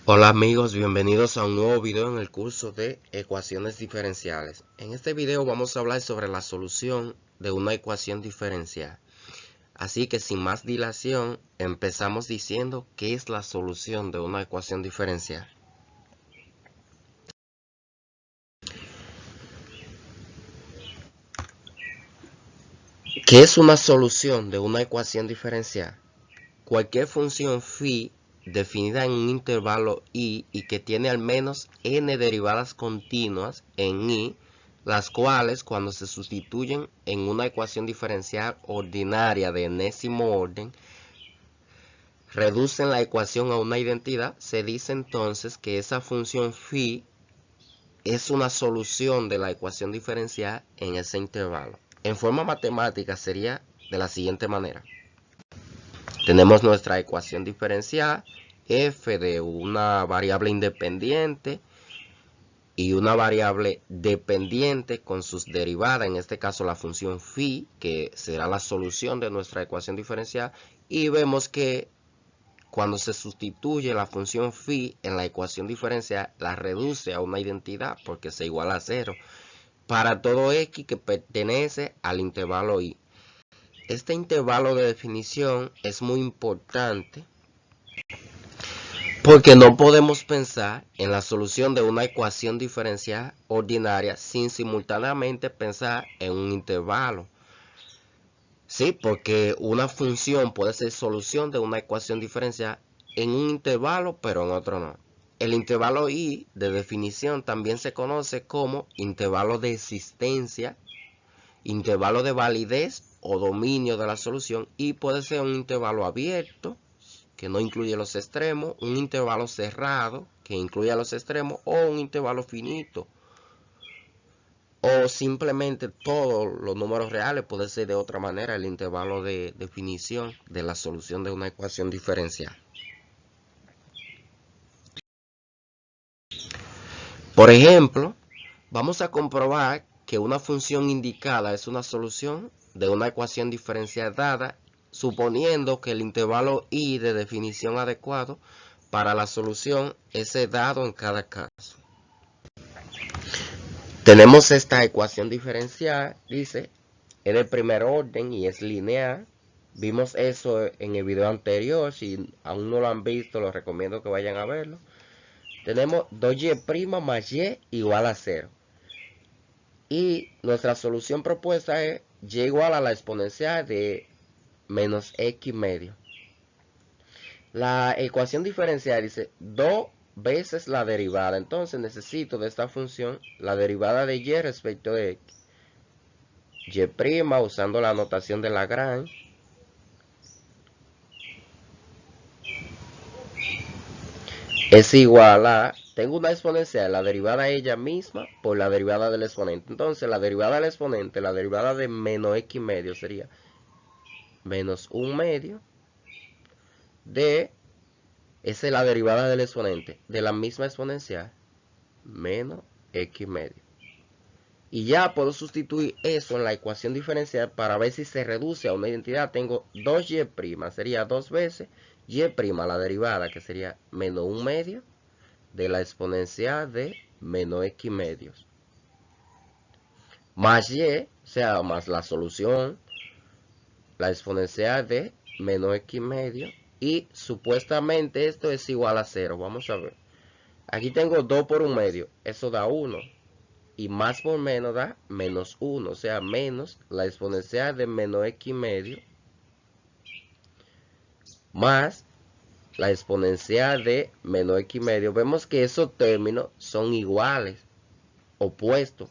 Hola amigos, bienvenidos a un nuevo video en el curso de ecuaciones diferenciales. En este video vamos a hablar sobre la solución de una ecuación diferencial. Así que sin más dilación, empezamos diciendo qué es la solución de una ecuación diferencial. ¿Qué es una solución de una ecuación diferencial? Cualquier función phi definida en un intervalo y que tiene al menos n derivadas continuas en y, las cuales cuando se sustituyen en una ecuación diferencial ordinaria de enésimo orden, reducen la ecuación a una identidad. Se dice entonces que esa función phi es una solución de la ecuación diferencial en ese intervalo. En forma matemática sería de la siguiente manera. Tenemos nuestra ecuación diferencial, f de una variable independiente y una variable dependiente con sus derivadas, en este caso la función phi, que será la solución de nuestra ecuación diferencial, y vemos que cuando se sustituye la función phi en la ecuación diferencial, la reduce a una identidad porque se iguala a 0 para todo x que pertenece al intervalo y. Este intervalo de definición es muy importante porque no podemos pensar en la solución de una ecuación diferencial ordinaria sin simultáneamente pensar en un intervalo. Sí, porque una función puede ser solución de una ecuación diferencial en un intervalo, pero en otro no. El intervalo y de definición también se conoce como intervalo de existencia, intervalo de validez o dominio de la solución, y puede ser un intervalo abierto que no incluye los extremos, un intervalo cerrado que incluye los extremos, o un intervalo finito, o simplemente todos los números reales. Puede ser de otra manera el intervalo de definición de la solución de una ecuación diferencial. Por ejemplo, vamos a comprobar que una función indicada es una solución de una ecuación diferencial dada, suponiendo que el intervalo y de definición adecuado para la solución es dado en cada caso. Tenemos esta ecuación diferencial, dice, es de primer orden y es lineal. Vimos eso en el video anterior. Si aún no lo han visto, les recomiendo que vayan a verlo. Tenemos 2y' más y igual a 0. Y nuestra solución propuesta es y igual a la exponencial de menos x medio. La ecuación diferencial dice 2 veces la derivada. Entonces necesito de esta función la derivada de y respecto de x. Y' usando la notación de Lagrange es igual a, tengo una exponencial, la derivada ella misma por la derivada del exponente. Entonces la derivada del exponente, la derivada de menos x medio sería menos 1 medio de, esa es la derivada del exponente, de la misma exponencial, menos x medio. Y ya puedo sustituir eso en la ecuación diferencial para ver si se reduce a una identidad. Tengo 2y', sería 2 veces y', la derivada, que sería menos 1 medio de la exponencial de menos x medios. Más y, o sea, más la solución, la exponencial de menos x medio. Y supuestamente esto es igual a 0. Vamos a ver. Aquí tengo 2 por 1 medio. Eso da 1. Y más por menos da menos 1. O sea, menos la exponencial de menos x medio más la exponencial de menos x medio. Vemos que esos términos son iguales, opuestos.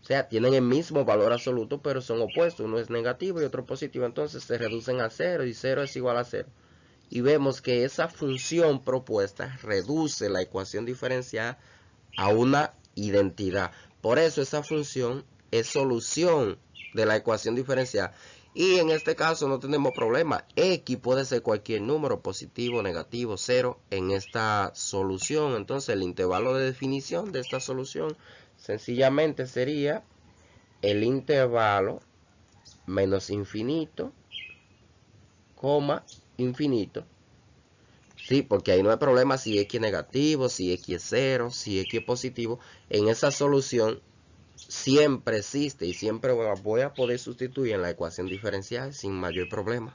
O sea, tienen el mismo valor absoluto, pero son opuestos. Uno es negativo y otro positivo. Entonces se reducen a 0 y 0 es igual a 0. Y vemos que esa función propuesta reduce la ecuación diferencial a una identidad. Por eso esa función es solución de la ecuación diferencial. Y en este caso no tenemos problema. X puede ser cualquier número, positivo, negativo, 0, en esta solución. Entonces el intervalo de definición de esta solución sencillamente sería el intervalo menos infinito, coma, infinito. Sí, porque ahí no hay problema si X es negativo, si X es 0, si X es positivo. En esa solución siempre existe y siempre voy a poder sustituir en la ecuación diferencial sin mayor problema.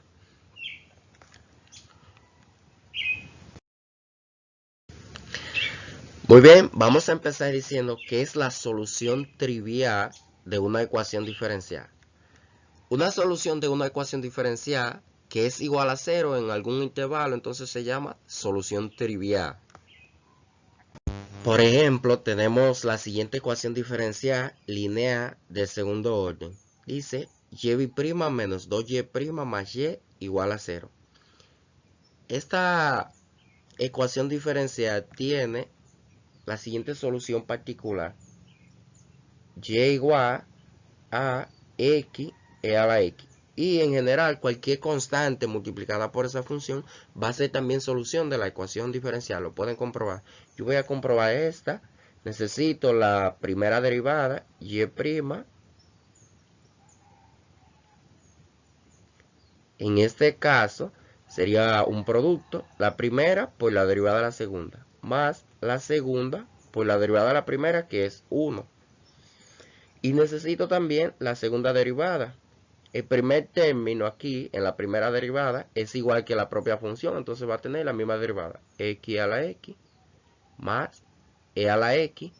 Muy bien, vamos a empezar diciendo qué es la solución trivial de una ecuación diferencial. Una solución de una ecuación diferencial que es igual a 0 en algún intervalo, entonces se llama solución trivial. Por ejemplo, tenemos la siguiente ecuación diferencial lineal de segundo orden. Dice y' menos 2y' más y igual a 0. Esta ecuación diferencial tiene la siguiente solución particular. Y igual a x a la x. Y en general cualquier constante multiplicada por esa función va a ser también solución de la ecuación diferencial. Lo pueden comprobar. Yo voy a comprobar esta. Necesito la primera derivada, y'. En este caso sería un producto, la primera por la derivada de la segunda, más la segunda por la derivada de la primera, que es 1. Y necesito también la segunda derivada. El primer término aquí en la primera derivada es igual que la propia función, entonces va a tener la misma derivada, x a la x más e a la x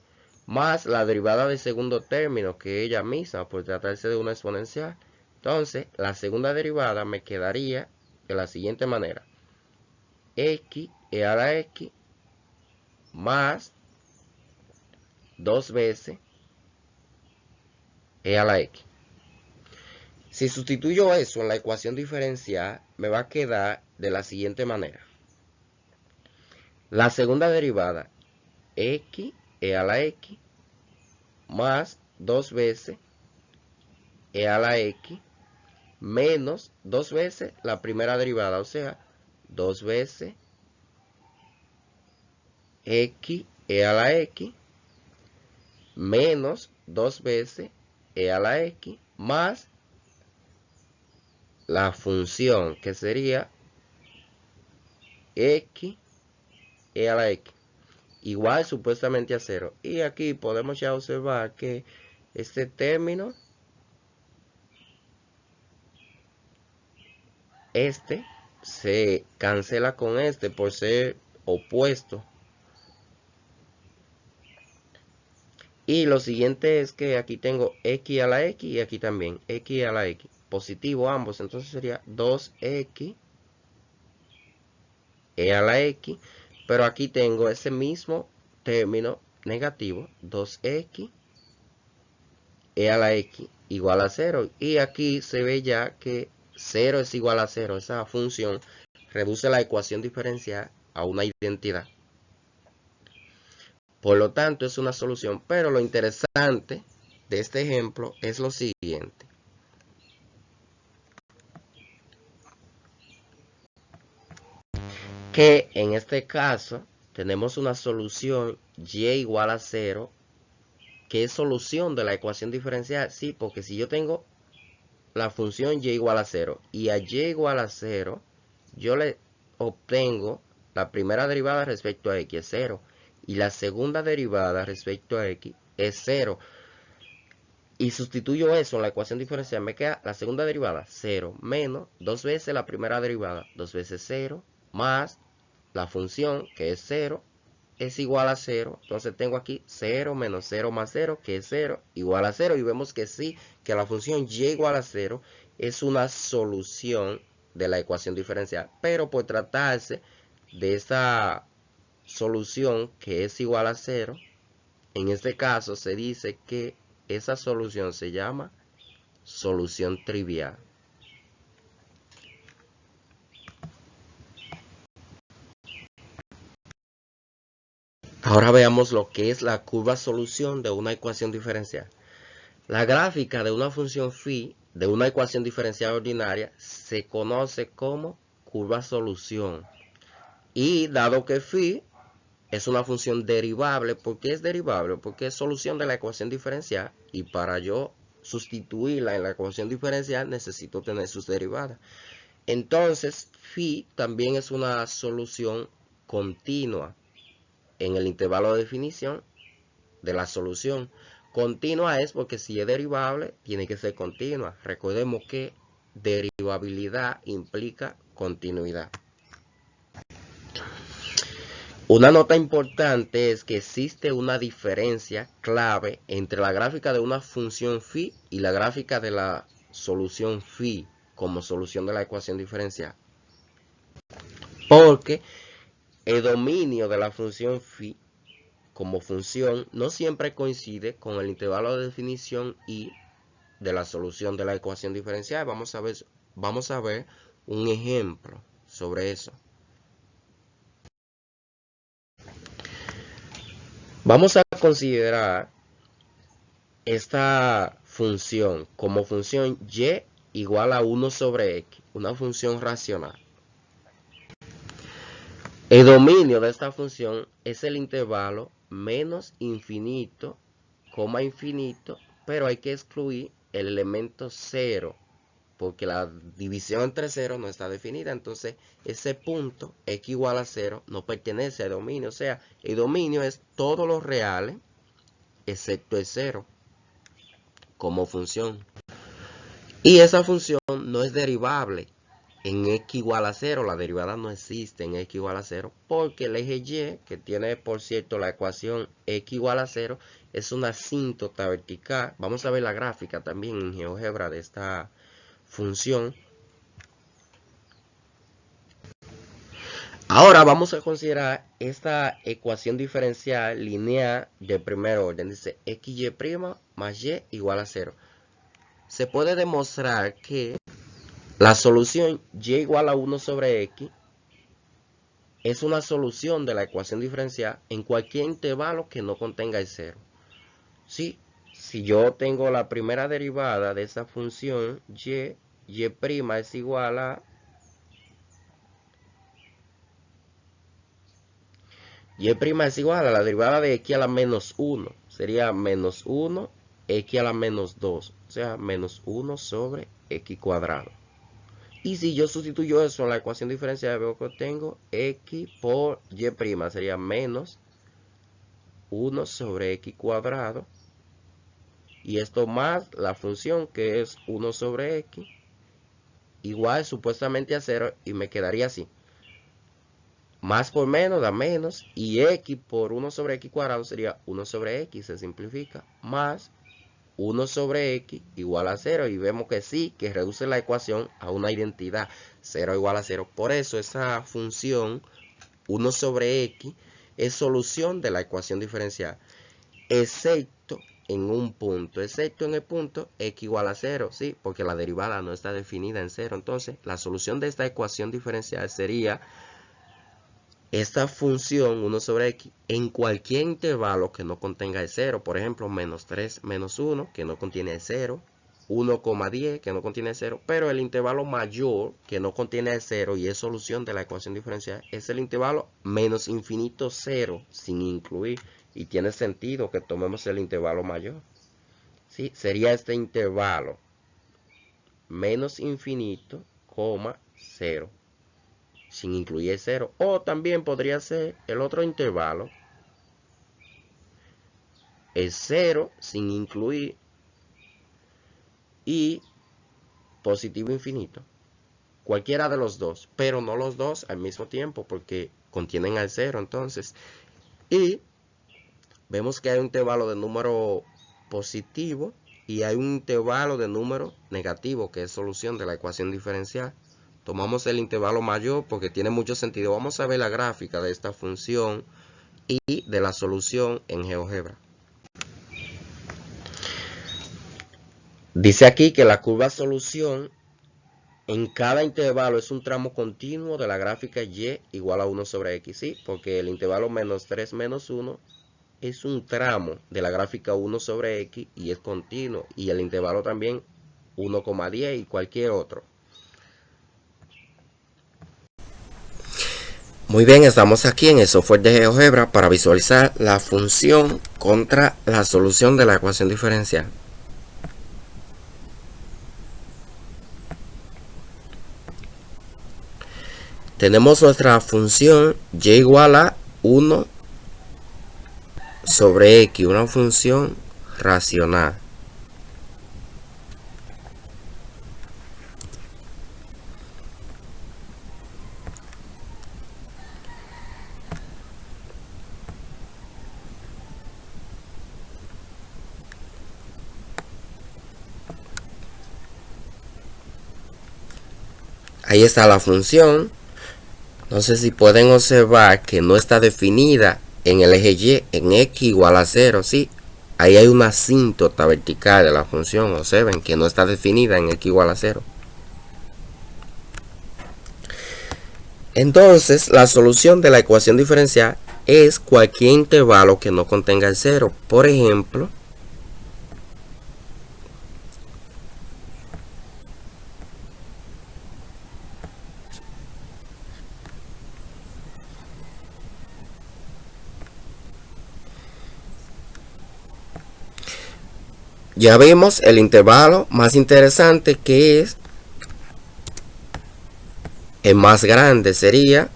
más la derivada del segundo término, que es ella misma por tratarse de una exponencial. Entonces la segunda derivada me quedaría de la siguiente manera: x e a la x más 2 veces e a la x. Si sustituyo eso en la ecuación diferencial, me va a quedar de la siguiente manera: la segunda derivada, x e a la x más 2 veces e a la x menos 2 veces la primera derivada, o sea, 2 veces x e a la x menos 2 veces e a la x más la función, que sería x e a la x, igual supuestamente a 0. Y aquí podemos ya observar que este término, este, se cancela con este por ser opuesto. Y lo siguiente es que aquí tengo x a la x y aquí también x a la x. Positivo ambos, entonces sería 2x e a la x. Pero aquí tengo ese mismo término negativo, 2x e a la x igual a 0. Y aquí se ve ya que 0 es igual a 0. Esa función reduce la ecuación diferencial a una identidad. Por lo tanto, es una solución. Pero lo interesante de este ejemplo es lo siguiente: que en este caso tenemos una solución y igual a 0, que es solución de la ecuación diferencial. Sí, porque si yo tengo la función y igual a 0 y a y igual a 0, yo le obtengo la primera derivada respecto a x es 0 y la segunda derivada respecto a x es 0. Y sustituyo eso en la ecuación diferencial, me queda la segunda derivada 0 menos 2 veces la primera derivada, 2 veces 0 más la función, que es 0, es igual a 0. Entonces tengo aquí 0 menos 0 más 0, que es 0, igual a 0. Y vemos que sí, que la función y igual a 0 es una solución de la ecuación diferencial. Pero por tratarse de esa solución que es igual a 0, en este caso se dice que esa solución se llama solución trivial. Ahora veamos lo que es la curva solución de una ecuación diferencial. La gráfica de una función phi de una ecuación diferencial ordinaria se conoce como curva solución. Y dado que phi es una función derivable, ¿por qué es derivable? Porque es solución de la ecuación diferencial y para yo sustituirla en la ecuación diferencial necesito tener sus derivadas. Entonces phi también es una solución continua en el intervalo de definición de la solución. Continua es porque si es derivable, tiene que ser continua. Recordemos que derivabilidad implica continuidad. Una nota importante es que existe una diferencia clave entre la gráfica de una función phi y la gráfica de la solución phi como solución de la ecuación diferencial. Porque el dominio de la función phi como función no siempre coincide con el intervalo de definición y de la solución de la ecuación diferencial. Vamos a ver un ejemplo sobre eso. Vamos a considerar esta función como función y igual a 1 sobre x, una función racional. El dominio de esta función es el intervalo menos infinito, coma infinito, pero hay que excluir el elemento 0, porque la división entre 0 no está definida. Entonces, ese punto, x igual a 0, no pertenece al dominio. O sea, el dominio es todos los reales, excepto el 0, como función. Y esa función no es derivable en x igual a 0. La derivada no existe en x igual a 0, porque el eje y, que tiene, por cierto, la ecuación x igual a 0, es una asíntota vertical. Vamos a ver la gráfica también en GeoGebra de esta función. Ahora vamos a considerar esta ecuación diferencial lineal de primer orden. Dice xy' más y igual a 0. Se puede demostrar que la solución y igual a 1 sobre x es una solución de la ecuación diferencial en cualquier intervalo que no contenga el 0. ¿Sí? Si yo tengo la primera derivada de esa función y es igual a la derivada de x a la menos 1. Sería menos 1, x a la menos 2. O sea, menos 1 sobre x cuadrado. Y si yo sustituyo eso en la ecuación diferencial, veo que obtengo x por y'. Sería menos 1 sobre x cuadrado. Y esto más la función que es 1 sobre x. Igual supuestamente a 0. Y me quedaría así. Más por menos da menos, y x por 1 sobre x cuadrado sería 1 sobre x, se simplifica, más 1 sobre x igual a 0, y vemos que sí, que reduce la ecuación a una identidad, 0 igual a 0. Por eso esa función 1 sobre x es solución de la ecuación diferencial, excepto en un punto, excepto en el punto x igual a 0, sí, porque la derivada no está definida en 0. Entonces, la solución de esta ecuación diferencial sería esta función 1 sobre x en cualquier intervalo que no contenga el 0. Por ejemplo, menos 3 menos 1 que no contiene el 0. 1,10 que no contiene el 0. Pero el intervalo mayor que no contiene el 0 y es solución de la ecuación diferencial es el intervalo menos infinito 0 sin incluir. Y tiene sentido que tomemos el intervalo mayor. ¿Sí? Sería este intervalo menos infinito, 0. Sin incluir el 0. O también podría ser el otro intervalo, el 0 sin incluir y positivo infinito. Cualquiera de los dos, pero no los dos al mismo tiempo porque contienen al 0 entonces. Y vemos que hay un intervalo de número positivo y hay un intervalo de número negativo que es solución de la ecuación diferencial. Tomamos el intervalo mayor porque tiene mucho sentido. Vamos a ver la gráfica de esta función y de la solución en GeoGebra. Dice aquí que la curva solución en cada intervalo es un tramo continuo de la gráfica y igual a 1 sobre x. ¿Sí? Porque el intervalo menos 3 menos 1 es un tramo de la gráfica 1 sobre x y es continuo. Y el intervalo también 1,10 y cualquier otro. Muy bien, estamos aquí en el software de GeoGebra para visualizar la función contra la solución de la ecuación diferencial. Tenemos nuestra función y igual a 1 sobre x, una función racional. Ahí está la función. No sé si pueden observar que no está definida en el eje y en x igual a 0, ¿sí? Ahí hay una asíntota vertical de la función, observen que no está definida en x igual a 0. Entonces, la solución de la ecuación diferencial es cualquier intervalo que no contenga el 0. Por ejemplo, ya vimos el intervalo más interesante, que es el más grande, sería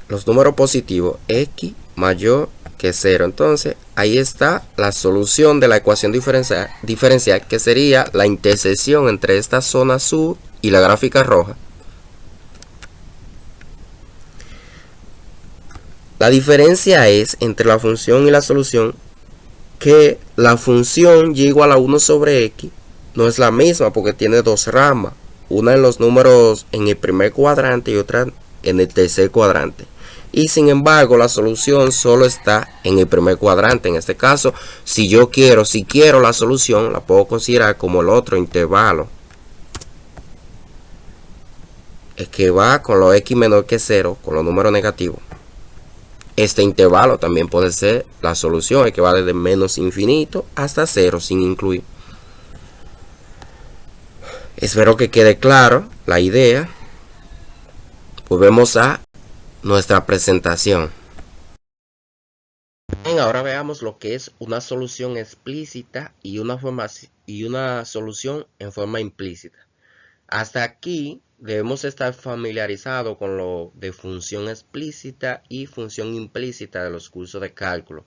los números positivos, x mayor que 0. Entonces, ahí está la solución de la ecuación diferencial, que sería la intersección entre esta zona azul y la gráfica roja. La diferencia es entre la función y la solución que la función y igual a 1 sobre x no es la misma porque tiene dos ramas, una en los números en el primer cuadrante y otra en el tercer cuadrante. Y sin embargo, la solución solo está en el primer cuadrante. En este caso, si quiero la solución, la puedo considerar como el otro intervalo, es que va con los x menor que 0, con los números negativos. Este intervalo también puede ser la solución, el que va desde menos infinito hasta 0 sin incluir. Espero que quede claro la idea. Volvemos a nuestra presentación. Bien, ahora veamos lo que es una solución explícita y una solución en forma implícita. Hasta aquí debemos estar familiarizados con lo de función explícita y función implícita de los cursos de cálculo.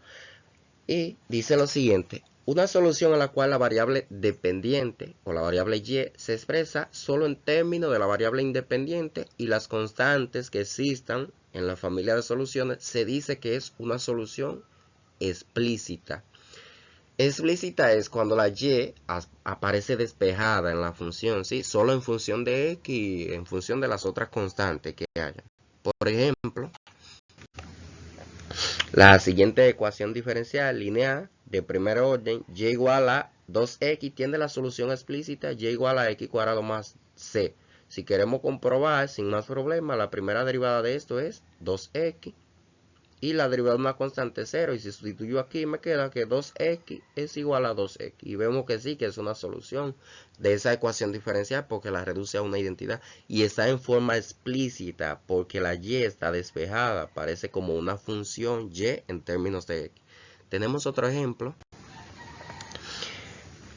Y dice lo siguiente: una solución en la cual la variable dependiente o la variable y se expresa solo en términos de la variable independiente y las constantes que existan en la familia de soluciones, se dice que es una solución explícita. Explícita es cuando la y aparece despejada en la función, ¿sí? Solo en función de x y en función de las otras constantes que haya. Por ejemplo, la siguiente ecuación diferencial lineal de primer orden, y igual a 2x, tiene la solución explícita y igual a x cuadrado más c. Si queremos comprobar sin más problema, la primera derivada de esto es 2x y la derivada de una constante 0, y si sustituyo aquí me queda que 2x es igual a 2x, y vemos que sí, que es una solución de esa ecuación diferencial porque la reduce a una identidad y está en forma explícita porque la y está despejada, parece como una función y en términos de x. Tenemos otro ejemplo: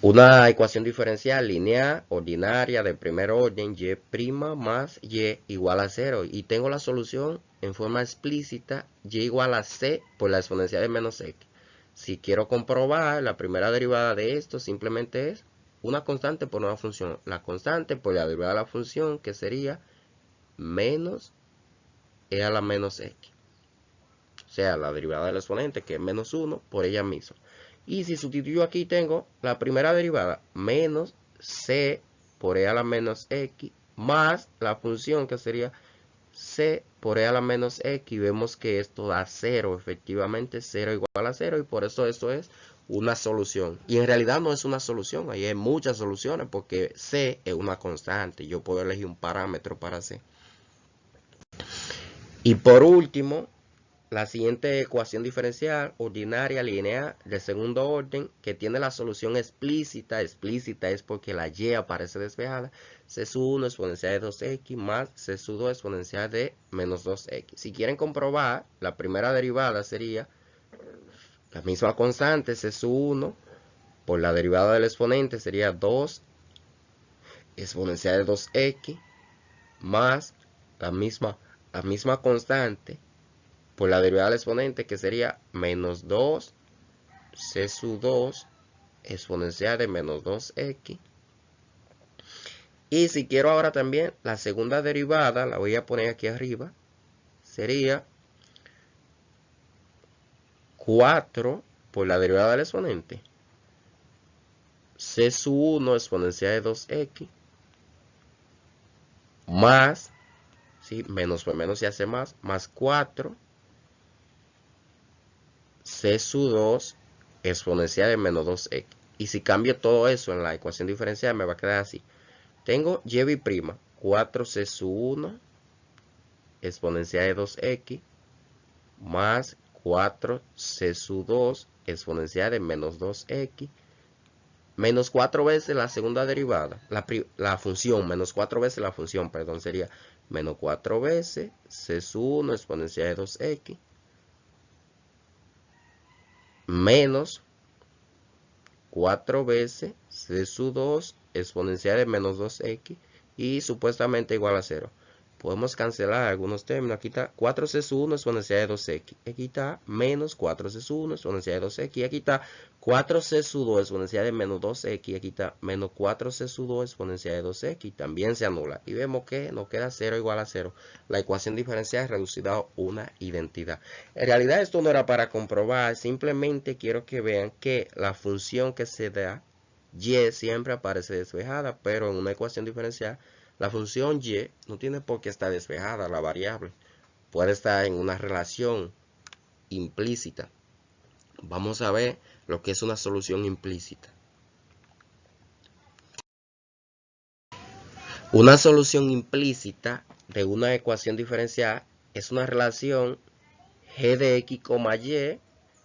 una ecuación diferencial lineal ordinaria de primer orden, y' más y igual a 0, y tengo la solución en forma explícita, y igual a c por la exponencial de menos x. Si quiero comprobar la primera derivada de esto, simplemente es una constante por una función. La constante por la derivada de la función, que sería menos e a la menos x. O sea, la derivada del exponente, que es menos 1, por ella misma. Y si sustituyo aquí, tengo la primera derivada, menos c por e a la menos x, más la función que sería c por e a la menos x. Y vemos que esto da 0, efectivamente 0 igual a 0, y por eso esto es una solución. Y en realidad no es una solución, ahí hay muchas soluciones porque c es una constante. Yo puedo elegir un parámetro para c. Y por último, la siguiente ecuación diferencial ordinaria lineal de segundo orden, que tiene la solución explícita. Explícita es porque la y aparece despejada. C sub 1 exponencial de 2x más C sub 2 exponencial de menos 2x. Si quieren comprobar, la primera derivada sería la misma constante, C sub 1 por la derivada del exponente, sería 2 exponencial de 2x más la misma la misma constante por la derivada del exponente, que sería menos 2 c sub 2 exponencial de menos 2x. Y si quiero ahora también la segunda derivada, la voy a poner aquí arriba, sería 4 por la derivada del exponente, c sub 1 exponencial de 2x, más, ¿sí? Menos por menos se hace más 4 c sub 2 exponencial de menos 2x. Y si cambio todo eso en la ecuación diferencial, me va a quedar así. Tengo y', 4c sub 1 exponencial de 2x, más 4c sub 2 exponencial de menos 2x, menos 4 veces la segunda derivada, la función, menos 4 veces la función, perdón, sería menos 4 veces c sub 1 exponencial de 2x, menos 4 veces c sub 2 exponencial de menos 2x, y supuestamente igual a 0. Podemos cancelar algunos términos. Aquí está 4c sub 1 exponencial de 2x. Aquí está menos 4c sub 1 exponencial de 2x. Aquí está 4c sub 2 exponencial de menos 2x. Aquí está menos 4c sub 2 exponencial de 2x. También se anula. Y vemos que nos queda 0 igual a 0. La ecuación diferencial es reducida a una identidad. En realidad esto no era para comprobar. Simplemente quiero que vean que la función que se da, y, siempre aparece despejada. Pero en una ecuación diferencial, la función y no tiene por qué estar despejada, la variable. Puede estar en una relación implícita. Vamos a ver lo que es una solución implícita. Una solución implícita de una ecuación diferencial es una relación g de x,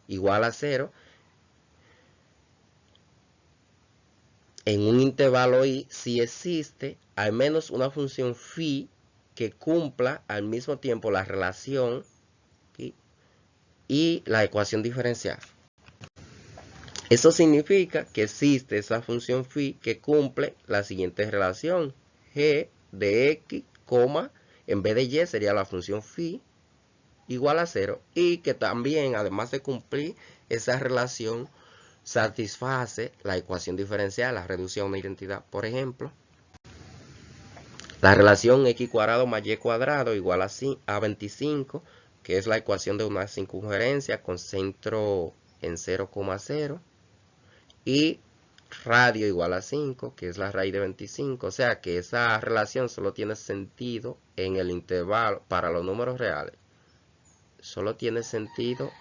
y igual a 0 en un intervalo i si existe al menos una función phi que cumpla al mismo tiempo la relación y la ecuación diferencial. Eso significa que existe esa función phi que cumple la siguiente relación. G de x, en vez de y sería la función phi igual a 0. Y que también, además de cumplir esa relación, satisface la ecuación diferencial, la reducción a una identidad. Por ejemplo, la relación x cuadrado más y cuadrado igual a 25, que es la ecuación de una circunferencia con centro en 0,0. Y radio igual a 5, que es la raíz de 25. O sea que esa relación solo tiene sentido en el intervalo, para los números reales. Solo tiene sentido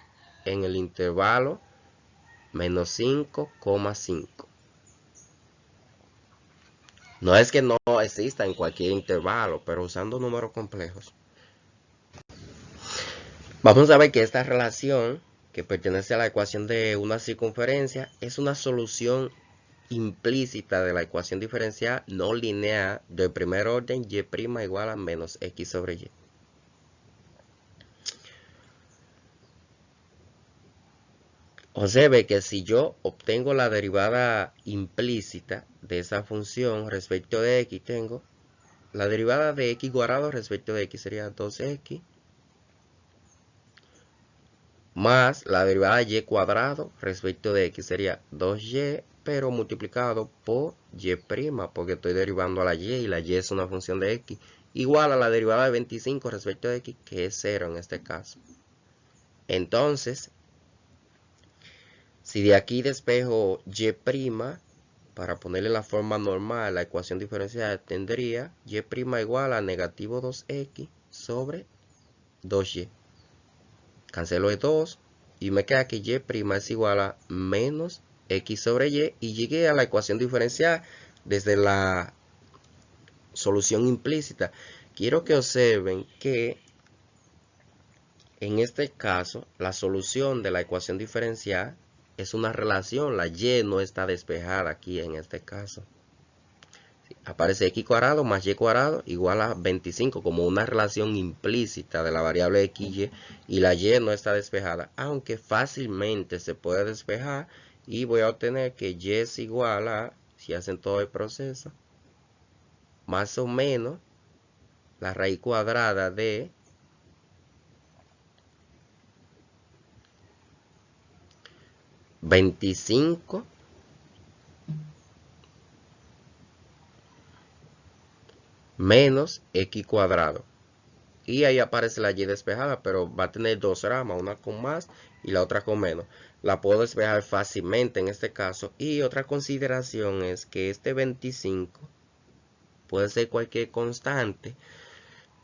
en el intervalo menos 5,5. No es que no exista en cualquier intervalo, pero usando números complejos. Vamos a ver que esta relación, que pertenece a la ecuación de una circunferencia, es una solución implícita de la ecuación diferencial no lineal del primer orden y' igual a menos x sobre y. Observe que si yo obtengo la derivada implícita de esa función respecto de x, tengo la derivada de x cuadrado respecto de x sería 2x, más la derivada de y cuadrado respecto de x sería 2y, pero multiplicado por y', porque estoy derivando a la y la y es una función de x, igual a la derivada de 25 respecto de x, que es 0 en este caso. Entonces, si de aquí despejo y', para ponerle la forma normal, la ecuación diferencial tendría y' igual a negativo 2x sobre 2y. Cancelo el 2 y me queda que y' es igual a menos x sobre y llegué a la ecuación diferencial desde la solución implícita. Quiero que observen que en este caso la solución de la ecuación diferencial es una relación, la y no está despejada aquí en este caso. Aparece x cuadrado más y cuadrado igual a 25 como una relación implícita de la variable x y la y no está despejada, aunque fácilmente se puede despejar y voy a obtener que y es igual a, si hacen todo el proceso, más o menos la raíz cuadrada de 25 menos x cuadrado. Y ahí aparece la y despejada, pero va a tener dos ramas, una con más y la otra con menos. La puedo despejar fácilmente en este caso. Y otra consideración es que este 25 puede ser cualquier constante.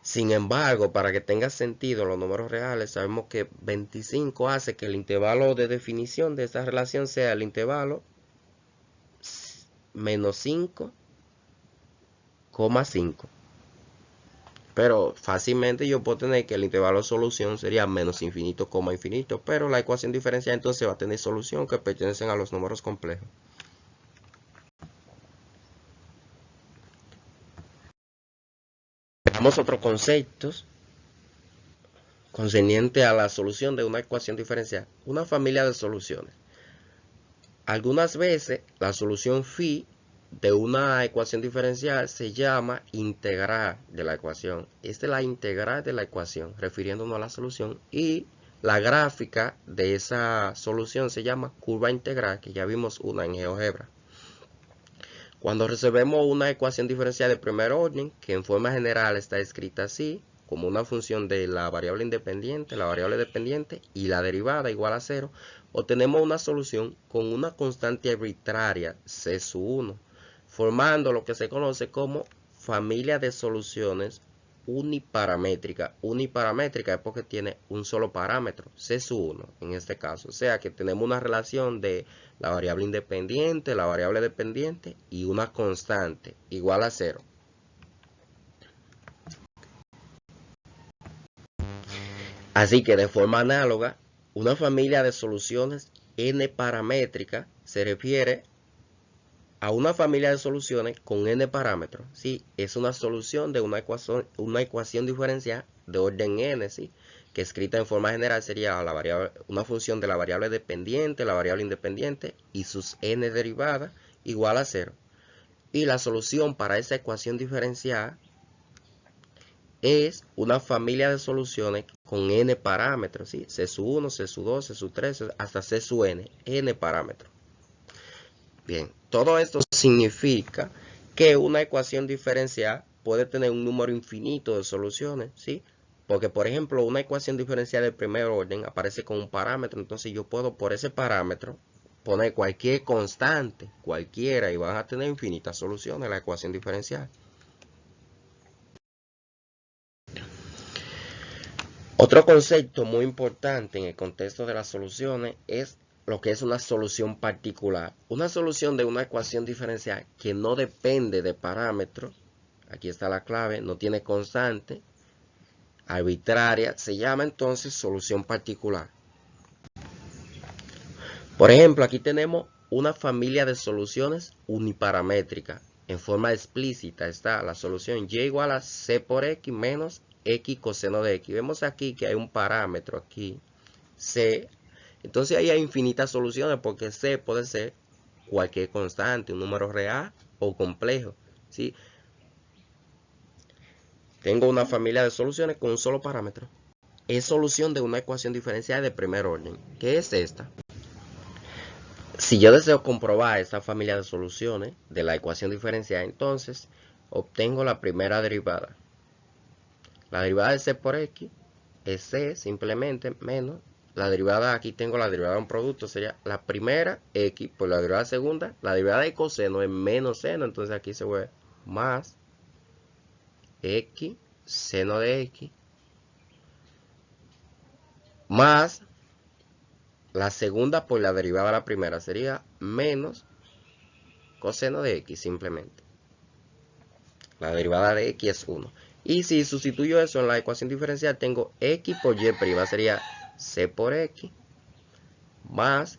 Sin embargo, para que tenga sentido los números reales, sabemos que 25 hace que el intervalo de definición de esta relación sea el intervalo menos 5,5. Pero fácilmente yo puedo tener que el intervalo de solución sería menos infinito, coma infinito. Pero la ecuación diferencial entonces va a tener solución que pertenecen a los números complejos. Veamos otros conceptos concerniente a la solución de una ecuación diferencial. Una familia de soluciones. Algunas veces la solución phi de una ecuación diferencial se llama integral de la ecuación. Esta es la integral de la ecuación, refiriéndonos a la solución. Y la gráfica de esa solución se llama curva integral, que ya vimos una en GeoGebra. Cuando resolvemos una ecuación diferencial de primer orden, que en forma general está escrita así, como una función de la variable independiente, la variable dependiente y la derivada igual a 0, obtenemos una solución con una constante arbitraria C sub 1, formando lo que se conoce como familia de soluciones uniparamétrica. Uniparamétrica es porque tiene un solo parámetro, C sub 1 en este caso. O sea que tenemos una relación de la variable independiente, la variable dependiente y una constante igual a 0. Así que de forma análoga, una familia de soluciones n paramétrica se refiere a una familia de soluciones con n parámetros. ¿Sí? Es una solución de una ecuación diferencial de orden n, ¿sí? Que escrita en forma general sería una función de la variable dependiente, la variable independiente y sus n derivadas igual a 0. Y la solución para esa ecuación diferencial es una familia de soluciones con n parámetros, ¿sí? C sub 1, C sub 2, C sub 3, hasta C sub n parámetros. Bien, todo esto significa que una ecuación diferencial puede tener un número infinito de soluciones, ¿sí? Porque, por ejemplo, una ecuación diferencial de primer orden aparece con un parámetro, entonces yo puedo por ese parámetro poner cualquier constante, cualquiera, y van a tener infinitas soluciones la ecuación diferencial. Otro concepto muy importante en el contexto de las soluciones es lo que es una solución particular. Una solución de una ecuación diferencial que no depende de parámetros, aquí está la clave, no tiene constante, arbitraria, se llama entonces solución particular. Por ejemplo, aquí tenemos una familia de soluciones uniparamétricas. En forma explícita está la solución y igual a c por x menos x coseno de x. Vemos aquí que hay un parámetro aquí, c. Entonces ahí hay infinitas soluciones porque c puede ser cualquier constante, un número real o complejo, ¿sí? Tengo una familia de soluciones con un solo parámetro. Es solución de una ecuación diferencial de primer orden. ¿Qué es esta? Si yo deseo comprobar esta familia de soluciones de la ecuación diferencial, entonces obtengo la primera derivada. La derivada de c por x es c simplemente menos la derivada, aquí tengo la derivada de un producto, sería la primera x por la derivada segunda, la derivada de coseno es menos seno, entonces aquí se vuelve más x seno de x más la segunda por la derivada de la primera, sería menos coseno de x simplemente. La derivada de x es 1. Y si sustituyo eso en la ecuación diferencial, tengo x por y', sería c por x más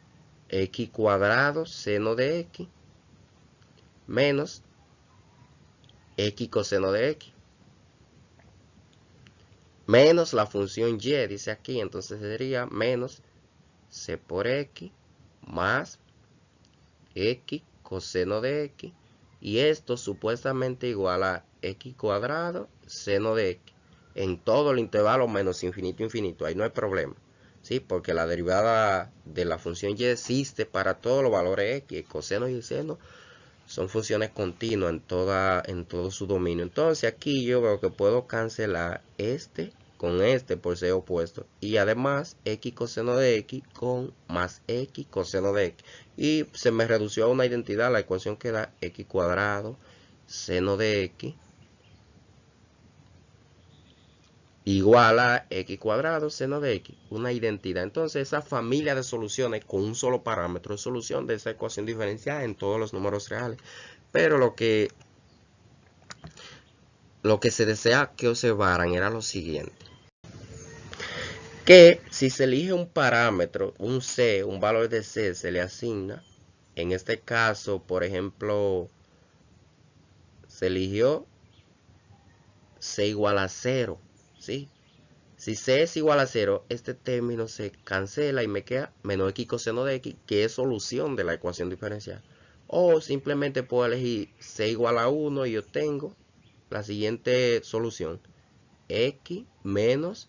x cuadrado seno de x menos x coseno de x menos la función y, dice aquí, entonces sería menos c por x más x coseno de x, y esto supuestamente igual a x cuadrado seno de x en todo el intervalo menos infinito infinito, ahí no hay problema. ¿sí? Porque la derivada de la función y existe para todos los valores x. El coseno y el seno son funciones continuas en todo su dominio. Entonces aquí yo veo que puedo cancelar este con este por ser opuesto. Y además x coseno de x con más x coseno de x. Y se me redució a una identidad. La ecuación queda x cuadrado seno de x igual a x cuadrado seno de x, una identidad. Entonces esa familia de soluciones con un solo parámetro es solución de esa ecuación diferencial en todos los números reales. Pero lo que se desea que observaran era lo siguiente: que si se elige un parámetro, un c, un valor de c se le asigna. En este caso, por ejemplo, se eligió c igual a 0, ¿sí? Si c es igual a 0, este término se cancela y me queda menos x coseno de x, que es solución de la ecuación diferencial. O simplemente puedo elegir c igual a 1 y obtengo la siguiente solución: x menos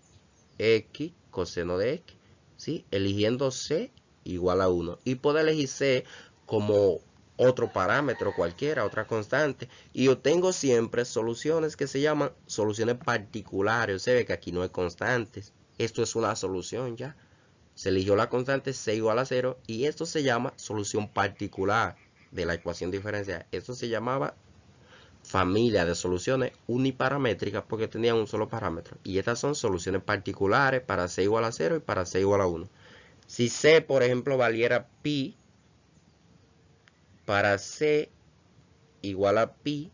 x coseno de x, ¿sí? Eligiendo c igual a 1. Y puedo elegir c como otro parámetro cualquiera, otra constante, y obtengo siempre soluciones que se llaman soluciones particulares. Se ve que aquí no hay constantes. Esto es una solución ya. Se eligió la constante c igual a 0 y esto se llama solución particular de la ecuación diferencial. Esto se llamaba familia de soluciones uniparamétricas porque tenían un solo parámetro. Y estas son soluciones particulares para c igual a 0 y para c igual a 1. Si c, por ejemplo, valiera pi, para c igual a pi,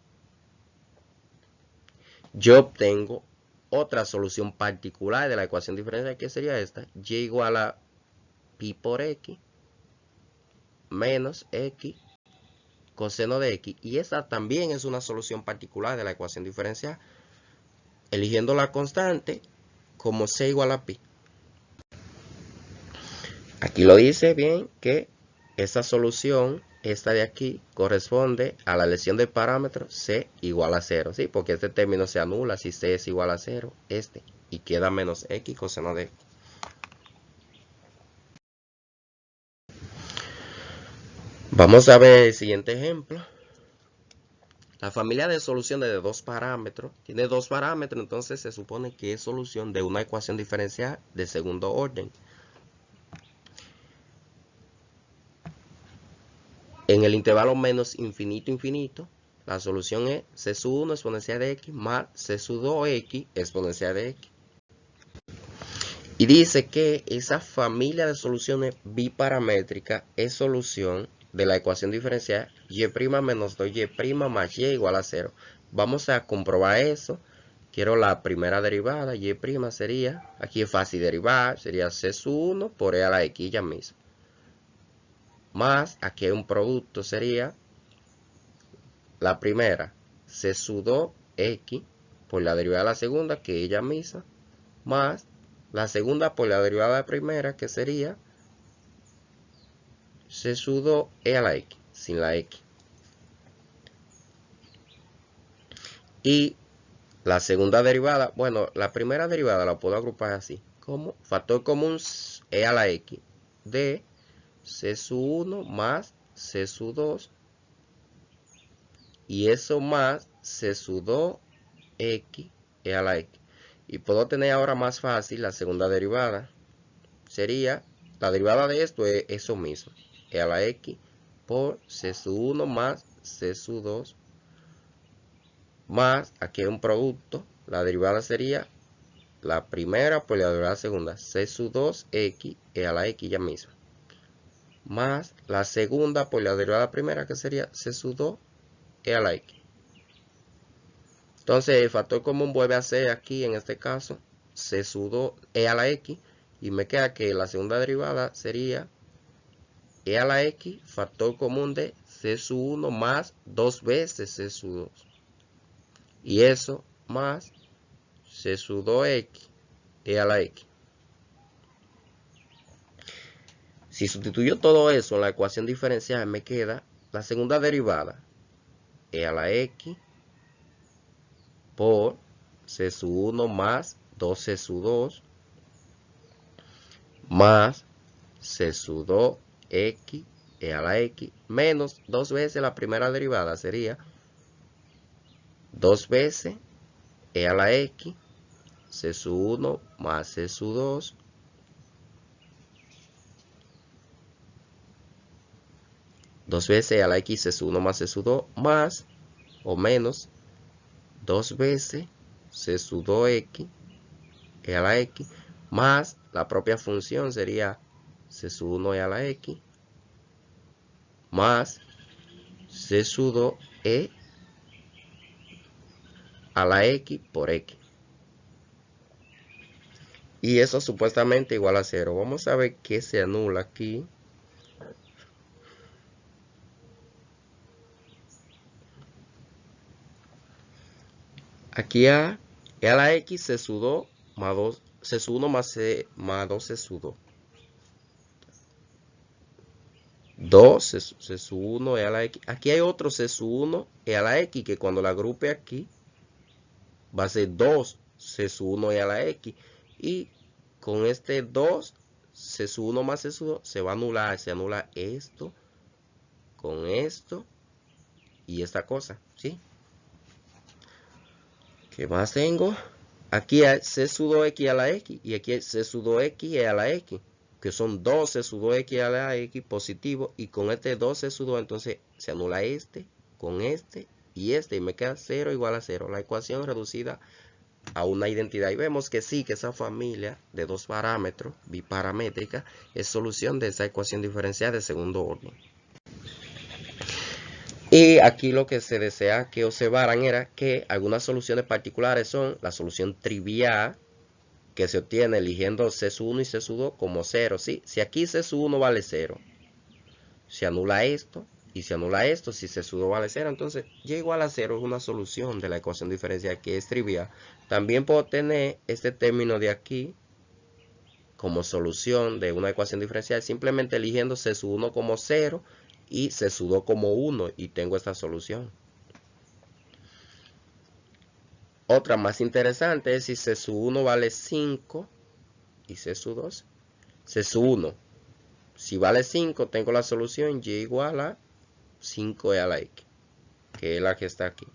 yo obtengo otra solución particular de la ecuación diferencial, que sería esta: y igual a pi por x menos x coseno de x. Y esta también es una solución particular de la ecuación diferencial, eligiendo la constante como c igual a pi. Aquí lo dice bien que esta solución, esta de aquí, corresponde a la elección del parámetro c igual a 0, ¿sí? Porque este término se anula si c es igual a 0, y queda menos x coseno de x. Vamos a ver el siguiente ejemplo. La familia de soluciones de dos parámetros tiene dos parámetros, entonces se supone que es solución de una ecuación diferencial de segundo orden. En el intervalo menos infinito infinito, la solución es c sub 1 exponencial de x más c sub 2x exponencial de x. Y dice que esa familia de soluciones biparamétricas es solución de la ecuación diferencial y' menos 2y' más y igual a 0. Vamos a comprobar eso. Quiero la primera derivada. Y' sería, aquí es fácil derivar, sería c sub 1 por e a la x ya mismo. Más, aquí hay un producto, sería la primera, c sub 2x por la derivada de la segunda, que es ella misma, más la segunda por la derivada de la primera, que sería c sub 2e a la x, sin la x. Y la segunda derivada, bueno, la primera derivada la puedo agrupar así, como factor común e a la x de c sub 1 más c sub 2, y eso más c sub 2x e a la x. Y puedo tener ahora más fácil la segunda derivada. Sería, la derivada de esto es eso mismo, e a la x por c sub 1 más c sub 2, más, aquí hay un producto, la derivada sería la primera por la derivada segunda, c sub 2x e a la x ya mismo, más la segunda por la derivada primera, que sería c sub 2 e a la x. Entonces el factor común vuelve a ser aquí, en este caso, c sub 2 e a la x, y me queda que la segunda derivada sería e a la x, factor común de c sub 1 más 2 veces c sub 2. Y eso más c sub 2x e a la x. Si sustituyo todo eso en la ecuación diferencial, me queda la segunda derivada, e a la x por c sub 1 más 2c sub 2, más C sub 2x e a la x menos 2 veces la primera derivada sería 2 veces e a la x C sub 1 más C sub 2 2 veces e a la x C sub 1 más C sub 2 más o menos 2 veces C sub 2x e a la x más la propia función sería C sub 1 e a la x más C sub 2 e a la x por x. Y eso supuestamente igual a 0. Vamos a ver qué se anula aquí. Aquí e a la x C sub 2 más 2, C sub 1 más 2 C sub 2. 2 C sub 1 e a la x. Aquí hay otro C sub 1 e a la x que cuando la agrupe aquí va a ser 2 C sub 1 e a la x. Y con este 2 C sub 1 más C sub 2 se va a anular. Se anula esto con esto y esta cosa, ¿sí? ¿Qué más tengo? Aquí hay C sub 2x a la x y aquí hay C sub 2x e a la x, que son 2 C sub 2x a la x positivo, y con este 2 C sub 2 entonces se anula este con este y me queda 0 igual a 0. La ecuación reducida a una identidad, y vemos que sí, que esa familia de dos parámetros biparamétrica es solución de esa ecuación diferencial de segundo orden. Y aquí lo que se desea que observaran era que algunas soluciones particulares son la solución trivial, que se obtiene eligiendo C sub 1 y C sub 2 como 0. ¿Sí? Si aquí C sub 1 vale 0, se anula esto y se anula esto. Si C sub 2 vale 0, entonces y igual a 0 es una solución de la ecuación diferencial que es trivial. También puedo tener este término de aquí como solución de una ecuación diferencial simplemente eligiendo C sub 1 como 0 y C sub 2 como 1 y tengo esta solución. Otra más interesante es si C sub 1 vale 5 y C sub 2. C sub 1, si vale 5, tengo la solución y igual a 5e a la x, que es la que está aquí.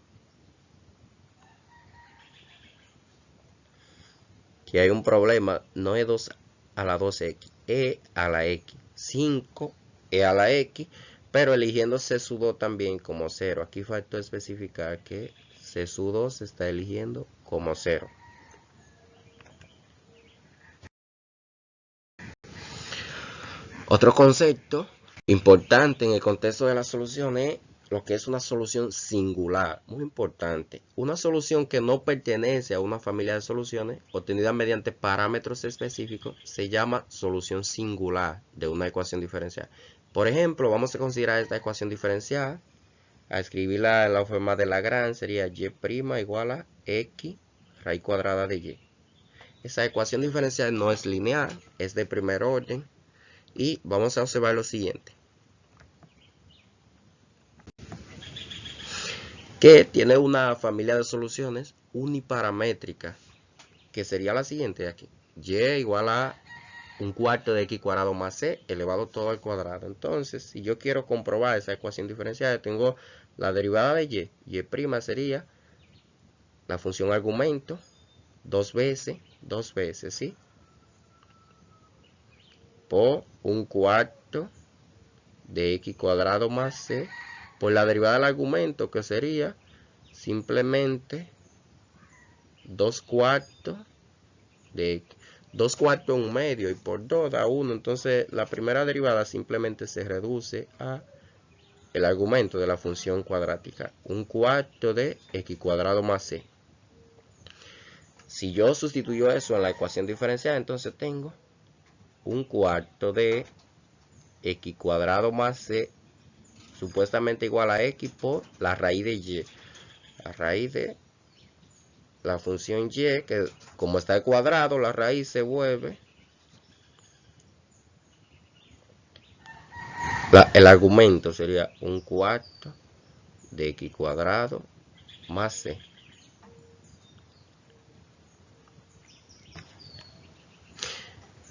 Aquí hay un problema, no es 2 a la 2x, e a la x, 5e a la x, pero eligiendo C sub 2 también como 0. Aquí faltó especificar que C sub 2 se está eligiendo como 0. Otro concepto importante en el contexto de la solución es lo que es una solución singular. Muy importante. Una solución que no pertenece a una familia de soluciones obtenida mediante parámetros específicos se llama solución singular de una ecuación diferencial. Por ejemplo, vamos a considerar esta ecuación diferencial. A escribirla en la forma de Lagrange sería y' igual a x raíz cuadrada de y. Esa ecuación diferencial no es lineal, es de primer orden. Y vamos a observar lo siguiente. Que tiene una familia de soluciones uniparamétricas, que sería la siguiente de aquí. Y igual a un cuarto de x cuadrado más c elevado todo al cuadrado. Entonces, si yo quiero comprobar esa ecuación diferencial, tengo la derivada de y' sería la función argumento, dos veces, ¿sí? Por un cuarto de x cuadrado más c por la derivada del argumento, que sería simplemente 2 cuartos de x. 2 cuartos un medio y por 2 da 1. Entonces la primera derivada simplemente se reduce a el argumento de la función cuadrática. Un cuarto de x cuadrado más c. Si yo sustituyo eso en la ecuación diferencial, entonces tengo un cuarto de x cuadrado más c supuestamente igual a x por la raíz de y. La raíz de la función y, que como está al cuadrado, la raíz se vuelve el argumento sería un cuarto de x cuadrado más c.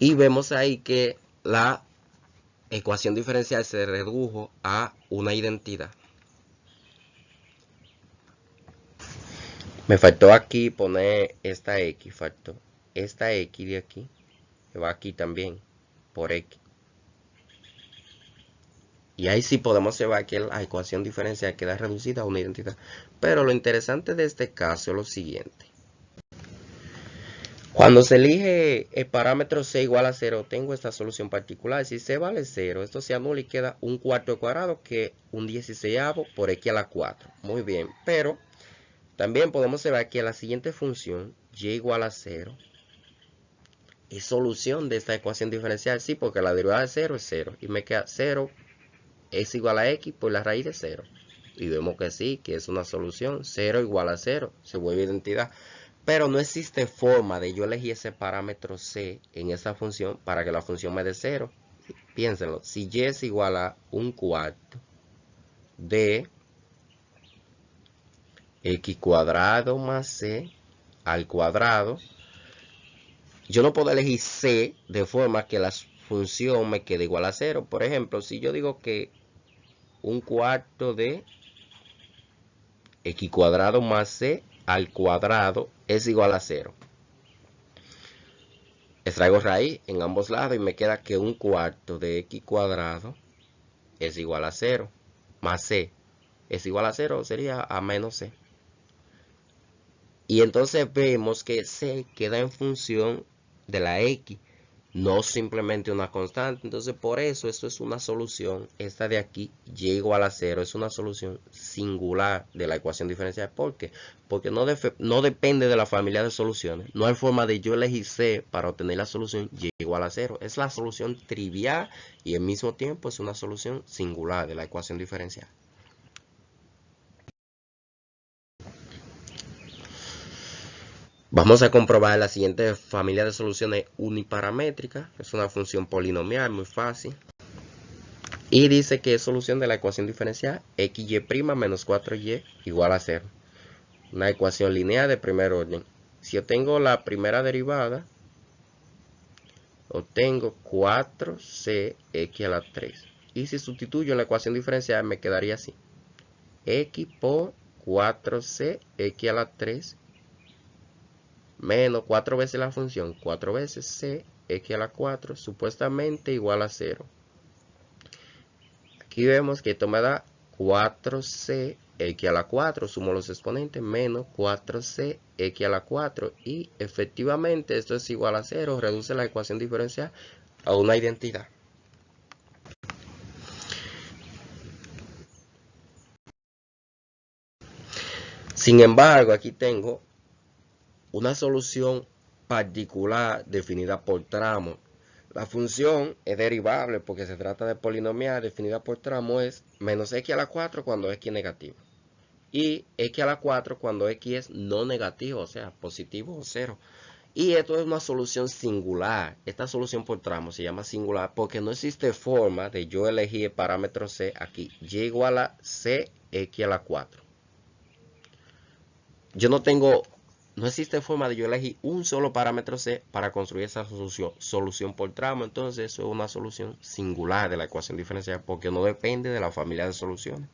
Y vemos ahí que la ecuación diferencial se redujo a una identidad. Me faltó aquí poner esta X, faltó esta X de aquí, que va aquí también, por X. Y ahí sí podemos llevar que la ecuación diferencial queda reducida a una identidad. Pero lo interesante de este caso es lo siguiente. Cuando se elige el parámetro c igual a 0, tengo esta solución particular. Si c vale 0, esto se anula y queda un cuarto cuadrado, que es un 16avo por x a la 4. Muy bien, pero también podemos ver que la siguiente función, y igual a 0, es solución de esta ecuación diferencial. Sí, porque la derivada de 0 es 0. Y me queda 0 es igual a x por la raíz de 0. Y vemos que sí, que es una solución. 0 igual a 0. Se vuelve identidad. Pero no existe forma de yo elegir ese parámetro c en esa función para que la función me dé 0. Piénsenlo. Si y es igual a un cuarto de x cuadrado más c al cuadrado, yo no puedo elegir c de forma que la función me quede igual a 0. Por ejemplo, si yo digo que un cuarto de x cuadrado más c al cuadrado es igual a 0. Extraigo raíz en ambos lados y me queda que un cuarto de x cuadrado es igual a 0. Más c es igual a 0, sería a menos c. Y entonces vemos que c queda en función de la x, no simplemente una constante. Entonces por eso esto es una solución. Esta de aquí, y igual a 0, es una solución singular de la ecuación diferencial. ¿Por qué? Porque no depende de la familia de soluciones. No hay forma de yo elegir c para obtener la solución y igual a 0. Es la solución trivial y al mismo tiempo es una solución singular de la ecuación diferencial. Vamos a comprobar la siguiente familia de soluciones uniparamétricas. Es una función polinomial muy fácil. Y dice que es solución de la ecuación diferencial xy' menos 4y igual a 0. Una ecuación lineal de primer orden. Si yo tengo la primera derivada, obtengo 4cx a la 3. Y si sustituyo en la ecuación diferencial me quedaría así. X por 4cx a la 3 menos 4 veces la función, 4 veces c, x a la 4, supuestamente igual a 0. Aquí vemos que esto me da 4c, x a la 4, sumo los exponentes, menos 4c, x a la 4. Y efectivamente esto es igual a 0, reduce la ecuación diferencial a una identidad. Sin embargo, aquí tengo una solución particular definida por tramo. La función es derivable porque se trata de polinomial definida por tramo, es menos x a la 4 cuando x es negativo. Y x a la 4 cuando x es no negativo, o sea, positivo o 0. Y esto es una solución singular. Esta solución por tramo se llama singular porque no existe forma de yo elegir el parámetro c aquí. Y igual a c x a la 4. No existe forma de yo elegir un solo parámetro c para construir esa solución por tramo. Entonces eso es una solución singular de la ecuación diferencial porque no depende de la familia de soluciones.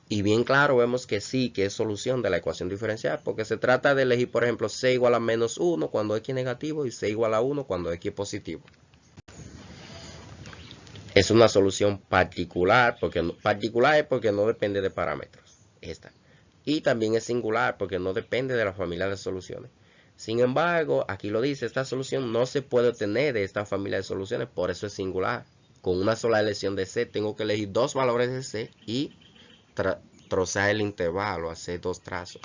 Y bien claro vemos que sí, que es solución de la ecuación diferencial porque se trata de elegir, por ejemplo, c igual a menos 1 cuando x es negativo y c igual a 1 cuando x es positivo. Es una solución particular, particular es porque no depende de parámetros. Esta. Y también es singular porque no depende de la familia de soluciones. Sin embargo, aquí lo dice, esta solución no se puede obtener de esta familia de soluciones, por eso es singular. Con una sola elección de c, tengo que elegir dos valores de c y trozar el intervalo, hacer dos trazos.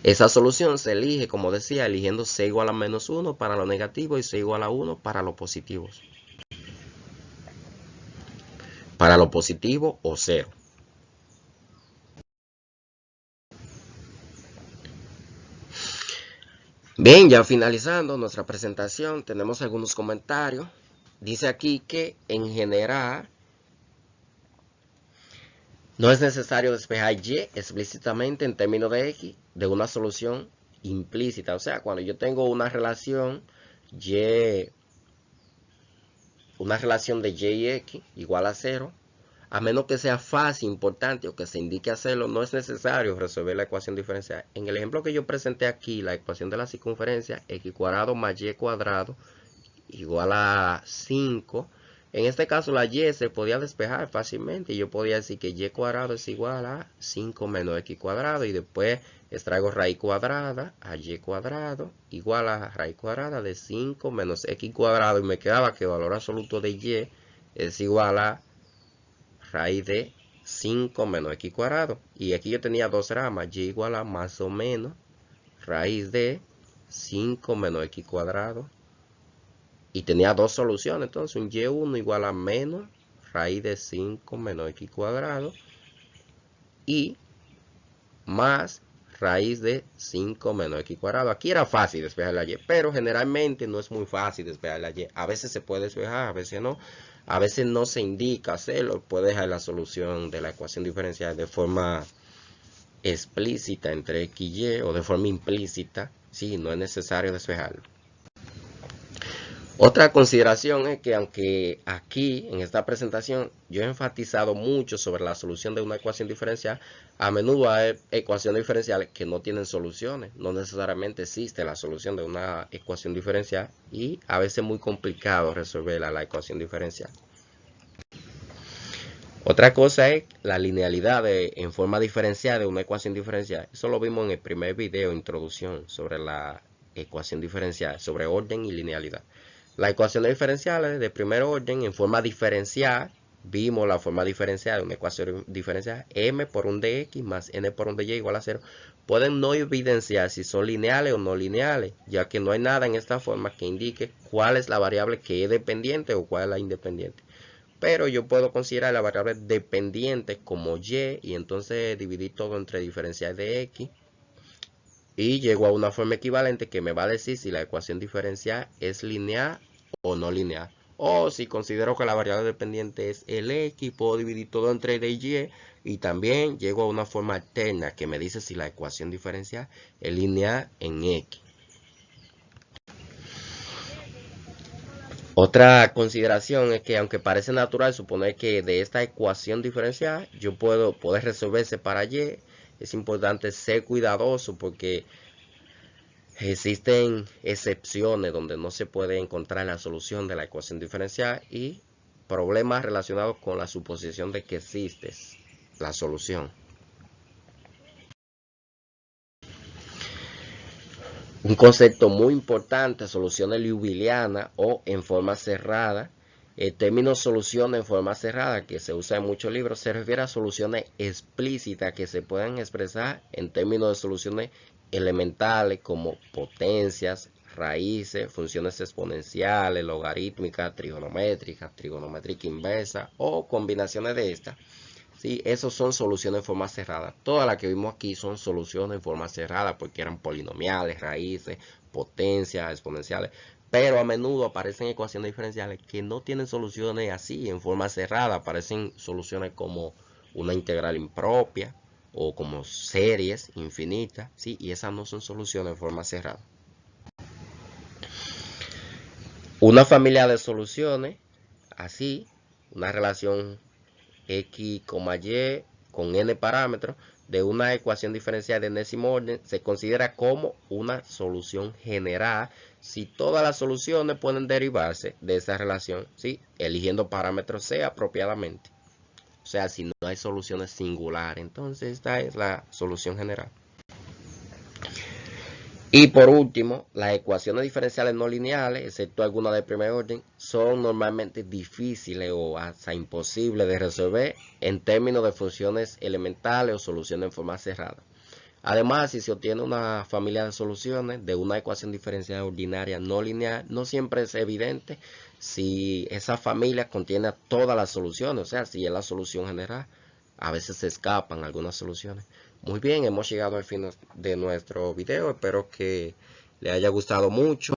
Esa solución se elige, como decía, eligiendo c igual a menos 1 para lo negativo y c igual a 1 para los positivos. Para lo positivo o 0. Bien, ya finalizando nuestra presentación, tenemos algunos comentarios. Dice aquí que en general no es necesario despejar y explícitamente en términos de x de una solución implícita. O sea, cuando yo tengo una relación de y x igual a 0, a menos que sea fácil, importante o que se indique hacerlo, no es necesario resolver la ecuación diferencial. En el ejemplo que yo presenté aquí, la ecuación de la circunferencia, x cuadrado más y cuadrado igual a 5. En este caso la y se podía despejar fácilmente. Yo podía decir que y cuadrado es igual a 5 menos x cuadrado. Y después extraigo raíz cuadrada a y cuadrado igual a raíz cuadrada de 5 menos x cuadrado. Y me quedaba que el valor absoluto de y es igual a raíz de 5 menos x cuadrado. Y aquí yo tenía dos ramas. Y igual a más o menos raíz de 5 menos x cuadrado. Y tenía dos soluciones. Entonces un y1 igual a menos raíz de 5 menos x cuadrado. Y más raíz de 5 menos x cuadrado. Aquí era fácil despejar la y. Pero generalmente no es muy fácil despejar la y. A veces se puede despejar, a veces no. A veces no se indica hacerlo. Puede dejar la solución de la ecuación diferencial de forma explícita entre x y y. O de forma implícita. Sí, no es necesario despejarlo. Otra consideración es que aunque aquí en esta presentación yo he enfatizado mucho sobre la solución de una ecuación diferencial, a menudo hay ecuaciones diferenciales que no tienen soluciones. No necesariamente existe la solución de una ecuación diferencial y a veces es muy complicado resolver la ecuación diferencial. Otra cosa es la linealidad en forma diferencial de una ecuación diferencial. Eso lo vimos en el primer video, introducción sobre la ecuación diferencial, sobre orden y linealidad. Las ecuaciones diferenciales de primer orden en forma diferencial, vimos la forma diferencial de una ecuación diferencial, m por un dx más n por un dy igual a 0, pueden no evidenciar si son lineales o no lineales, ya que no hay nada en esta forma que indique cuál es la variable que es dependiente o cuál es la independiente. Pero yo puedo considerar la variable dependiente como y entonces dividir todo entre diferencial de x. Y llego a una forma equivalente que me va a decir si la ecuación diferencial es lineal o no lineal. O si considero que la variable dependiente es el x, puedo dividir todo entre d y y. Y también llego a una forma alterna que me dice si la ecuación diferencial es lineal en x. Otra consideración es que aunque parece natural suponer que de esta ecuación diferencial yo puedo poder resolverse para y, es importante ser cuidadoso porque existen excepciones donde no se puede encontrar la solución de la ecuación diferencial y problemas relacionados con la suposición de que existe la solución. Un concepto muy importante, soluciones liouvilleanas o en forma cerrada. El término solución en forma cerrada, que se usa en muchos libros, se refiere a soluciones explícitas que se pueden expresar en términos de soluciones elementales como potencias, raíces, funciones exponenciales, logarítmicas, trigonométrica inversa o combinaciones de estas. Sí, esos son soluciones en forma cerrada. Todas las que vimos aquí son soluciones en forma cerrada porque eran polinomiales, raíces, potencias, exponenciales. Pero a menudo aparecen ecuaciones diferenciales que no tienen soluciones así, en forma cerrada. Aparecen soluciones como una integral impropia o como series infinitas, ¿sí? Y esas no son soluciones en forma cerrada. Una familia de soluciones, así, una relación x, y con n parámetros de una ecuación diferencial de enésimo orden se considera como una solución general si todas las soluciones pueden derivarse de esa relación, ¿sí? Eligiendo parámetros c apropiadamente. O sea, si no hay soluciones singulares, entonces esta es la solución general. Y por último, las ecuaciones diferenciales no lineales, excepto algunas de primer orden, son normalmente difíciles o hasta imposibles de resolver en términos de funciones elementales o soluciones en forma cerrada. Además, si se obtiene una familia de soluciones de una ecuación diferencial ordinaria no lineal, no siempre es evidente si esa familia contiene todas las soluciones, o sea, si es la solución general. A veces se escapan algunas soluciones. Muy bien, hemos llegado al fin de nuestro video. Espero que les haya gustado mucho.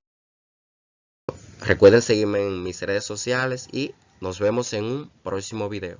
Recuerden seguirme en mis redes sociales y nos vemos en un próximo video.